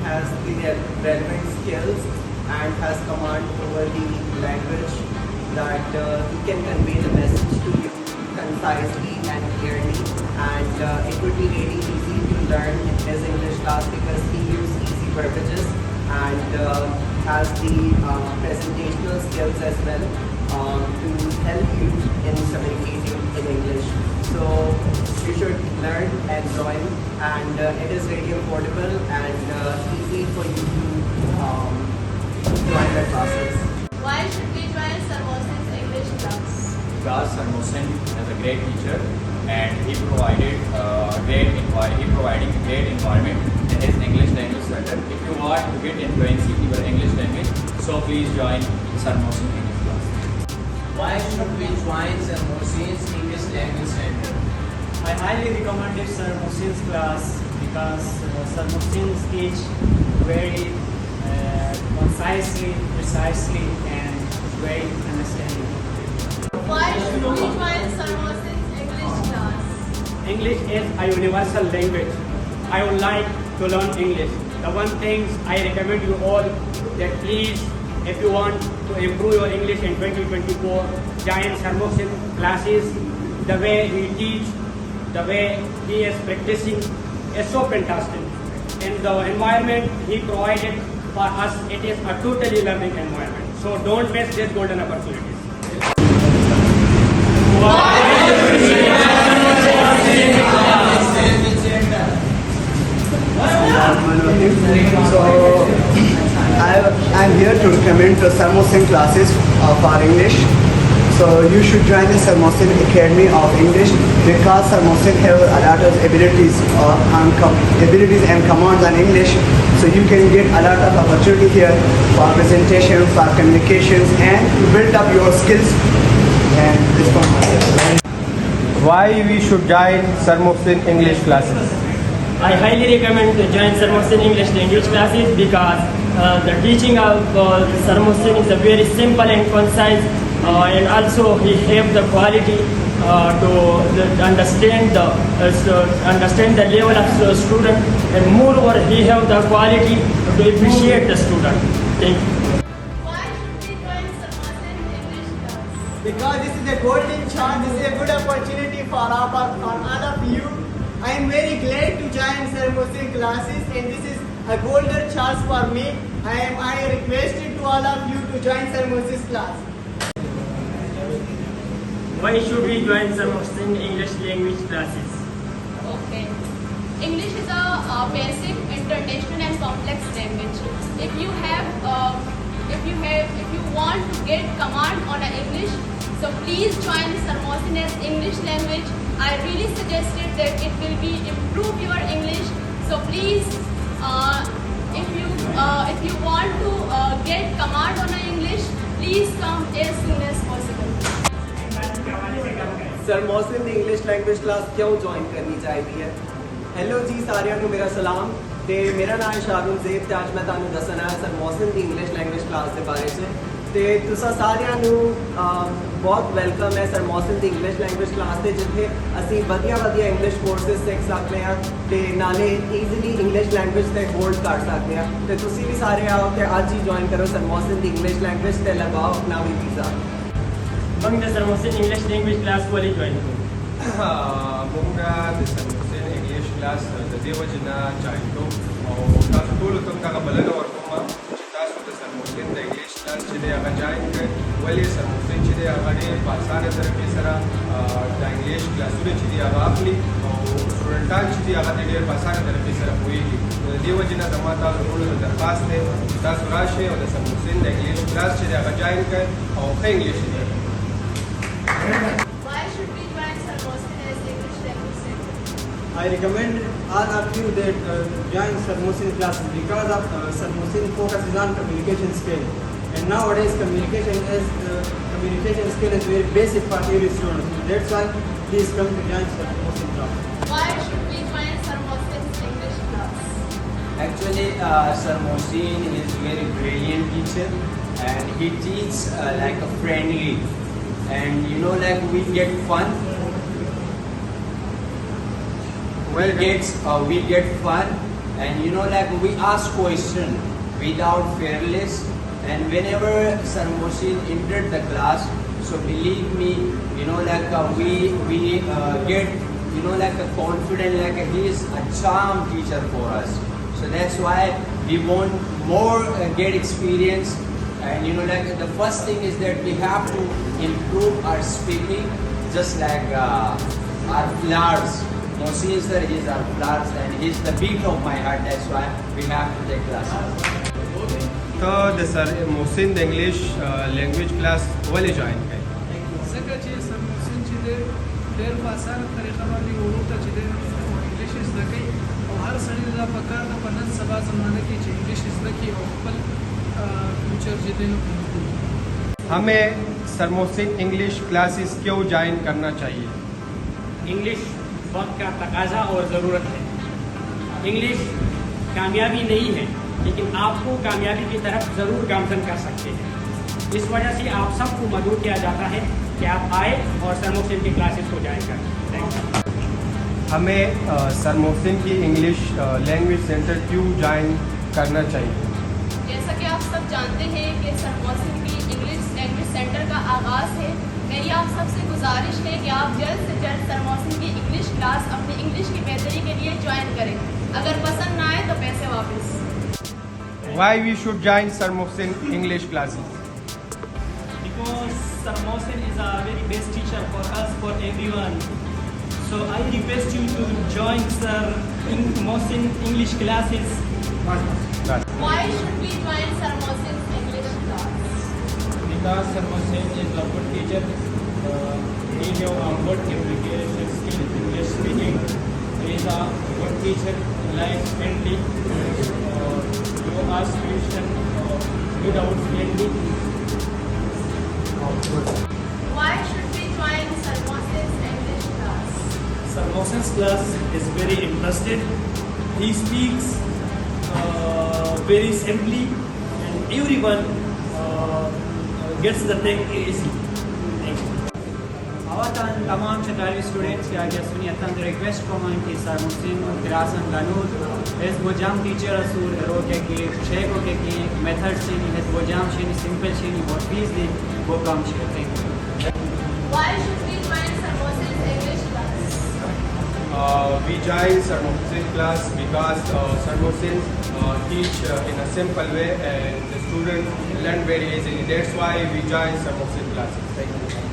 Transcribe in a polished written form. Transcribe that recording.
has the relevant skills and has command over the language that he can convey the message to you concisely and clearly, and it would be really easy to learn his English class because he uses easy verbiages and has the presentational skills as well to help you in communicating in English. So you should learn and join, and it is really affordable and easy for you to join the classes. Why should we join Sir Mohsin's English class? Because Sir Mohsin is a great teacher and he providing a great environment in his English language center. If you want to get influency in your English language, so please join Sir Mohsin English class. Why should we join Sir Mohsin's English language center? I highly recommend Sir Mohsin's class because Sir Mohsin teach very concisely, precisely, and very understanding. Why should we join Sir Mohsin's English class? English is a universal language. I would like to learn English. The one thing I recommend you all that please, if you want to improve your English in 2024, join Sir Mohsin classes. The way he teach, the way he is practicing is so fantastic. And the environment he provided for us, it is a totally learning environment. So don't miss this golden opportunities. So I'm here to recommend the Sir Mohsin classes for English. So you should join the Sir Mohsin Academy of English because Sir Mohsin have a lot of abilities and commands on English. So you can get a lot of opportunity here for presentations, for communications, and to build up your skills. And this one. Why we should join Sir Mohsin English classes? I highly recommend to join Sir Mohsin English language classes because the teaching of Sir Mohsin is a very simple and concise, and also he have the quality to understand the level of student, and moreover he have the quality to appreciate the student. Thank you. Why should we join Sir Mohsin's English class? Because this is a golden chance, this is a good opportunity for all of you. I am very glad to join Sir Mohsin classes, and this is a golden chance for me. I requested to all of you to join Sir Mohsin's class. Why should we join Sir Mohsin English language classes? Okay. English is a basic, international, and complex language. If you want to get command on English, so please join Sir Mohsin's English language. I really suggested that it will be improve your English. So please, if you want to get command on English, please come as soon as possible. Sir Mohsin the English language class ਕਿਉਂ join ਕਰਨੀ ਚਾਹੀਦੀ ਹੈ? Hello ਜੀ ਸਾਰਿਆਂ ਨੂੰ ਮੇਰਾ ਸਲਾਮ ਤੇ ਮੇਰਾ ਨਾਮ ਹੈ ਸ਼ਾਹਰੁਖ ਜ਼ੇਬ ਤੇ ਅੱਜ ਮੈਂ ਤੁਹਾਨੂੰ ਦੱਸਣਾ ਹੈ Sir Mohsin ਦੀ ਇੰਗਲਿਸ਼ ਲੈਂਗੁਏਜ ਕਲਾਸ ਦੇ ਬਾਰੇ 'ਚ ਤੇ ਤੁਸੀਂ ਸਾਰਿਆਂ ਨੂੰ ਬਹੁਤ ਵੈਲਕਮ ਹੈ Sir Mohsin ਦੀ ਇੰਗਲਿਸ਼ ਲੈਂਗੁਏਜ ਕਲਾਸ ਤੇ ਜਿੱਥੇ ਅਸੀਂ ਵਧੀਆ ਇੰਗਲਿਸ਼ ਕੋਰਸਿਸ ਸਿੱਖ ਸਕਦੇ ਹਾਂ ਤੇ ਨਾਲੇ ਈਜ਼ੀਲੀ ਇੰਗਲਿਸ਼ ਲੈਂਗੁਏਜ ਤੇ ਹੋਲਡ ਕਰ ਸਕਦੇ ਹਾਂ ਤੇ ਤੁਸੀਂ ਵੀ ਸਾਰੇ ਆਓ ਤੇ ਅੱਜ ਹੀ ਜੁਆਇਨ ਕਰੋ Sir Mohsin ਦੀ ਇੰਗਲਿਸ਼ ਲੈਂਗੁਏਜ ਤੇ ਲਗਾਓ ਆਪਣਾ ਵੀ visa. Bang the Sir Mohsin English language class ko join ko. Munga the Sir Mohsin English class the Devajana join to. Tasu tulu tum kakabalan or kuma tasu the Sir Mohsin the English class chide aga join kar. Wali Sir Mohsin chide aga ne pasana tarafi sara the English class chide aga apni studentan chide aga de pasana tarafi sara hoegi. Devajana zamata tulu darkhast hai tasu rashe or the Sir Mohsin the English class chide aga join kar aur English chide. Why should we join Sir Mohsin's English language center? I recommend all of you that join Sir Mohsin classes because of Sir Mohsin focuses on communication skill, and nowadays communication skill is very basic for every student. That's why please come to join Sir Mohsin class. Why should we join Sir Mohsin's English class? Actually, Sir Mohsin is very brilliant teacher, and he teaches like a friendly, and you know, like we get fun. We get fun and you know like we ask question without fearless, and whenever Sir Mohsin entered the class, so believe me, you know like we get you know like a confident, like he is a charm teacher for us. So that's why we want more get experience, and you know like the first thing is that we have to improve our speaking, just like our flowers. Mohsin sir is our flowers and he's the beat of my heart. That's why we have to take classes. तो the sir Mohsin the English language class ولې جوائن کړي؟ ځکه چې سر محسن چې دی ډېر په اسانه طریقه باندې ورو ته چې دی انګلیش زده کوي او هر سړي دا پکار ده په نن سبا زمانه کې چې انګلیش زده کړي او خپل فیوچر چې دی हमें sir Mohsin English classes क्यों join करना चाहिए? English वक्त का तकाजा और ज़रूरत है। इंग्लिश कामयाबी नहीं है, लेकिन आपको कामयाबी की तरफ ज़रूर गामजन कर सकते हैं। इस वजह से आप सबको मदद किया जाता है कि आप आए और सर मोहसिन की क्लासेस को ज्वाइन करें। Thank you. हमें सर मोहसिन की इंग्लिश लैंग्वेज सेंटर क्यों ज्वाइन करना चाहिए? जैसा कि आप सब जानते हैं कि सर मोहसिन की इंग्लिश लैंग्वेज सेंटर का आगाज़ है। मेरी आप सबसे गुजारिश है कि आप जल्द से जल्द सर मोहसिन की इंग्लिश क्लास अपनी इंग्लिश की बेहतरी के लिए ज्वाइन करें। अगर पसंद ना आए तो पैसे वापस। Why we should join Sir Mohsin English classes? Because Sir Mohsin is a very best teacher for us, for everyone. So I request you to join Sir Mohsin English classes. Why should we join Sir Mohsin's English class? Because Sir Mohsin is a good teacher. He knows a good communication skill in English speaking. He is a good teacher, nice, friendly. You ask question without friendly. Why should we join Sir Mohsin's English class? Sir Mohsin's class is very interested. He speaks very simply, and everyone gets the thing easy. Thank you. Awatan tamam chatali students ki aage suni atan request command ki Sir Mohsin Dirasan Ganud es bojam teacher asul ro ke ki sheko ke ki method se ni es bojam sheni simple sheni or fees ni wo kam she. Thank you. Why should we join Sir Mohsin's English class? We join Sir Mohsin class because Sir Mohsin teach in a simple way and the students learn very easily. That's why we join Sir Mohsin classes. Thank you.